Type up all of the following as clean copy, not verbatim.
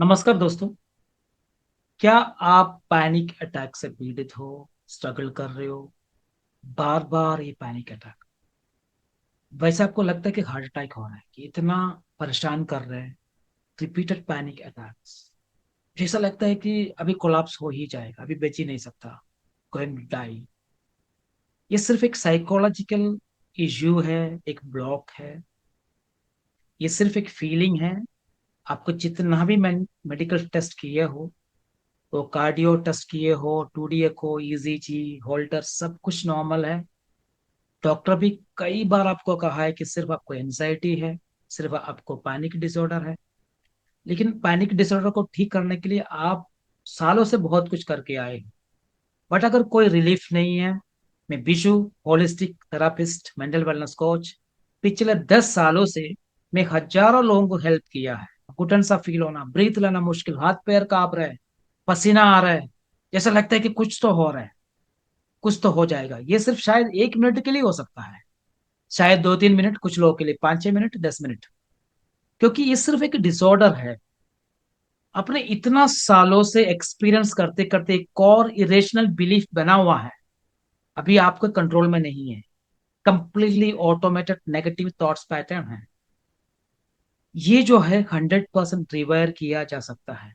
नमस्कार दोस्तों। क्या आप पैनिक अटैक से पीड़ित हो? स्ट्रगल कर रहे हो? बार बार ये पैनिक अटैक, वैसे आपको लगता है कि हार्ट अटैक हो रहा है, कि इतना परेशान कर रहे हैं रिपीटेड पैनिक अटैक्स, जैसा लगता है कि अभी कोलैप्स हो ही जाएगा, अभी बच ही नहीं सकता, गोइंग टू डाई। ये सिर्फ एक साइकोलॉजिकल इश्यू है, एक ब्लॉक है, ये सिर्फ एक फीलिंग है। आपको जितना भी मेडिकल टेस्ट किए हो, तो कार्डियो टेस्ट किए हो, 2D एको, ईजीजी, होल्टर, सब कुछ नॉर्मल है। डॉक्टर भी कई बार आपको कहा है कि सिर्फ आपको एंजाइटी है, सिर्फ आपको पैनिक डिसऑर्डर है। लेकिन पैनिक डिसऑर्डर को ठीक करने के लिए आप सालों से बहुत कुछ करके आए हैं, बट अगर कोई रिलीफ नहीं है। मैं Bishu, holistic therapist, mental wellness coach, पिछले 10 सालों से मैं हजारों लोगों को हेल्प किया है। घुटन सा फील होना, ब्रीथ लेना मुश्किल, हाथ पैर कांप रहे, पसीना आ रहा है, जैसा लगता है कि कुछ तो हो रहा है, कुछ तो हो जाएगा। ये सिर्फ शायद 1 मिनट के लिए हो सकता है, शायद 2-3 मिनट, कुछ लोगों के लिए 5-6 मिनट, 10 मिनट, क्योंकि ये सिर्फ एक डिसऑर्डर है। अपने इतना सालों से एक्सपीरियंस करते करते एक और इरेशनल बिलीफ बना हुआ है, अभी आपके कंट्रोल में नहीं है। Completely automated negative thoughts pattern है। ये जो है 100% रिवायर किया जा सकता है।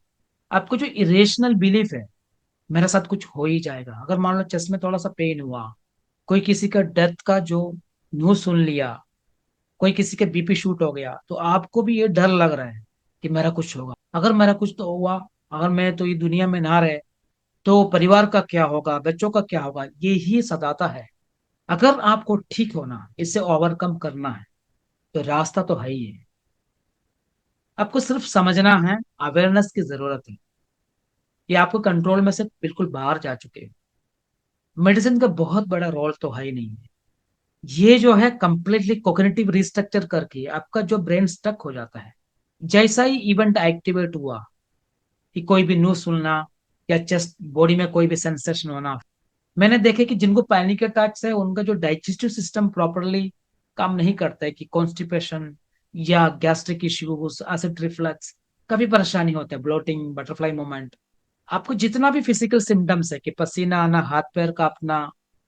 आपको जो इरेशनल बिलीफ है, मेरे साथ कुछ हो ही जाएगा, अगर मान लो चेस्ट में थोड़ा सा पेन हुआ, कोई किसी का डेथ का जो न्यूज सुन लिया, कोई किसी के बीपी शूट हो गया, तो आपको भी ये डर लग रहा है कि मेरा कुछ होगा, अगर मेरा कुछ तो हुआ, अगर मैं तो ये दुनिया में ना रहे तो परिवार का क्या होगा, बच्चों का क्या होगा, ये ही सताता है। अगर आपको ठीक होना, इसे ओवरकम करना है, तो रास्ता तो है ही है। आपको सिर्फ समझना है, अवेयरनेस की जरूरत है। ये आपको कंट्रोल में से बिल्कुल बाहर जा चुके हैं। मेडिसिन का बहुत बड़ा रोल तो है ही नहीं है। ये जो है कंप्लीटली कोग्निटिव रिस्ट्रक्चर करके आपका जो ब्रेन स्टक हो जाता है। जैसा ही इवेंट एक्टिवेट हुआ, कि कोई भी न्यूज सुनना या चेस्ट बॉडी में कोई भी सेंसेशन होना, मैंने देखे कि जिनको पैनिक अटैक्स है उनका जो डाइजेस्टिव सिस्टम प्रॉपरली काम नहीं करता है, कि कॉन्स्टिपेशन या गैस्ट्रिक इश्यूज, एसिड रिफ्लक्स, कभी परेशानी होता है, ब्लोटिंग, बटरफ्लाई मूवमेंट। आपको जितना भी फिजिकल सिम्टम्स है, कि पसीना आना, हाथ पैर कांपना,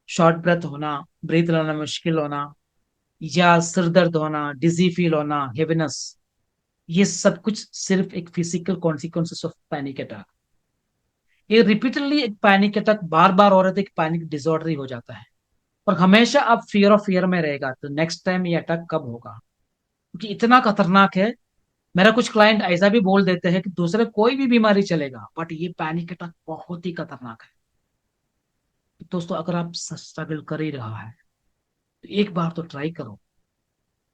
शॉर्ट ब्रेथ होना, ब्रीथ लेना मुश्किल होना, या सिर दर्द होना, डिजी फील होना, हेवीनेस, ये सब कुछ सिर्फ एक physical consequences of panic attack. ये रिपीटेडली एक पैनिक अटैक बार बार हो रहे थे, एक पैनिक डिसऑर्डर ही हो जाता है। और हमेशा आप फियर में रहेगा, तो नेक्स्ट टाइम ये अटैक कब होगा, क्योंकि इतना खतरनाक है। मेरा कुछ क्लाइंट ऐसा भी बोल देते हैं कि दूसरे कोई भी बीमारी चलेगा, बट ये पैनिक अटैक बहुत ही खतरनाक है। तो दोस्तों, अगर आप स्ट्रगल कर ही रहा है, तो एक बार तो ट्राई करो,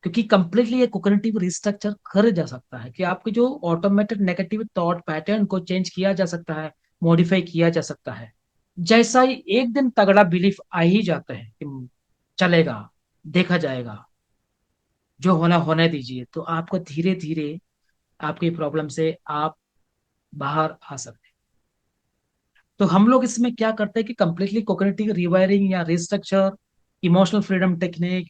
क्योंकि कंप्लीटली ये कोग्निटिव रिस्ट्रक्चर कर जा सकता है, कि आपके जो ऑटोमेटेड नेगेटिव थॉट पैटर्न को चेंज किया जा सकता है, मॉडिफाई किया जा सकता है। जैसा ही एक दिन तगड़ा बिलीफ आ ही जाता है कि चलेगा, देखा जाएगा, जो होना होने दीजिए, तो आपको धीरे धीरे आपकी प्रॉब्लम से आप बाहर आ सकते हैं। तो हम लोग इसमें क्या करते हैं कि कंप्लीटली कोग्निटिव रिवायरिंग या restructure, emotional freedom technique,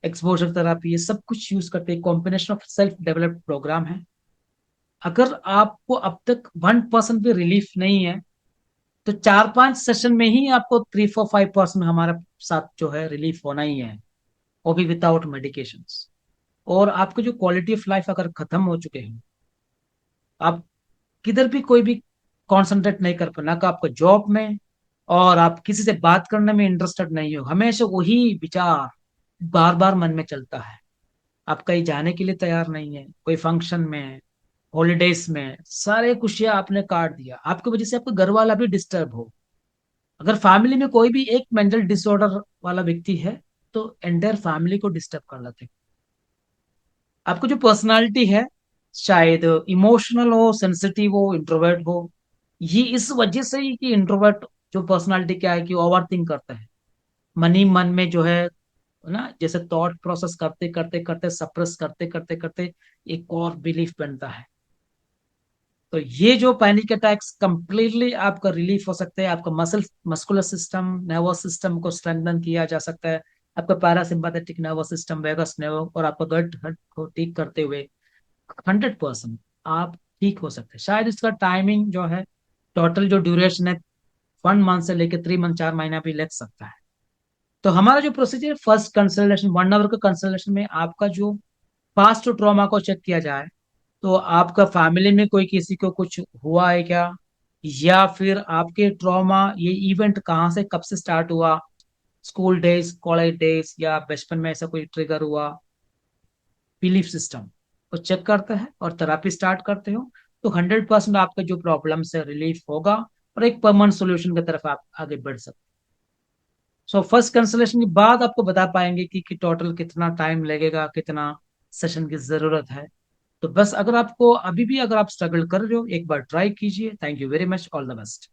exposure therapy, ये सब कुछ यूज करते हैं। Combination of self developed program है। अगर आपको अब तक 1% भी रिलीफ नहीं है, तो 4-5 सेशन में ही आपको 3-4-5% हमारे साथ जो है रिलीफ होना ही है, वो भी विदाउट मेडिकेशन। और आपको जो क्वालिटी ऑफ लाइफ अगर खत्म हो चुके हैं, आप किधर भी कोई भी कंसंट्रेट नहीं कर पाना, का आपका जॉब में, और आप किसी से बात करने में इंटरेस्टेड नहीं हो, हमेशा वही विचार बार बार मन में चलता है। आप कहीं जाने के लिए तैयार नहीं है, कोई फंक्शन में, हॉलीडेज में, सारे खुशियां आपने काट दिया, आपकी वजह से आपका घर वाला भी डिस्टर्ब हो। अगर फैमिली में कोई भी एक मेंटल डिसऑर्डर वाला व्यक्ति है, तो एंटायर फैमिली को डिस्टर्ब कर लेते हैं। आपको जो पर्सनालिटी है, शायद इमोशनल हो, सेंसिटिव हो, इंट्रोवर्ट हो, ये इस वजह से ही कि इंट्रोवर्ट जो पर्सनालिटी क्या है कि ओवर थिंक करता है, मन ही मन में जो है ना, जैसे थॉट प्रोसेस करते करते करते, सप्रेस करते करते करते एक और बिलीफ बनता है। तो ये जो पैनिक अटैक्स कंप्लीटली आपका रिलीफ हो सकते हैं। आपका मस्कुलर सिस्टम, नर्वस सिस्टम को स्ट्रेंथन किया जा सकता है। आपका parasympathetic nervous system, vagus nerve, और आपका गट हट को ठीक करते हुए 100% आप ठीक हो सकता है। शायद इसका टाइमिंग जो है, टोटल जो ड्यूरेशन है 1 मंथ से लेकर 3 मंथ, 4 महीना भी लग सकता है। तो हमारा जो प्रोसीजर, फर्स्ट कंसल्टेशन 1 आवर का कंसल्टेशन में आपका जो पास्ट ट्रॉमा को चेक किया जाए। तो आपका फैमिली में कोई किसी को कुछ हुआ है क्या, या फिर आपके ट्रॉमा ये इवेंट कहाँ से कब से स्टार्ट हुआ, स्कूल डेज, कॉलेज डेज, या बचपन में ऐसा कोई ट्रिगर हुआ, बिलीफ सिस्टम को चेक करते हैं और थेरापी स्टार्ट करते हो। तो 100% आपका जो प्रॉब्लम से रिलीफ होगा और एक परमानेंट सोल्यूशन की तरफ आप आगे बढ़ सकते। सो फर्स्ट कंसल्टेशन के बाद आपको बता पाएंगे कि टोटल कितना टाइम लगेगा, कितना सेशन की जरूरत है। तो बस, अगर आपको अभी भी अगर आप स्ट्रगल कर रहे हो, एक बार ट्राई कीजिए। Thank you very much, all the best.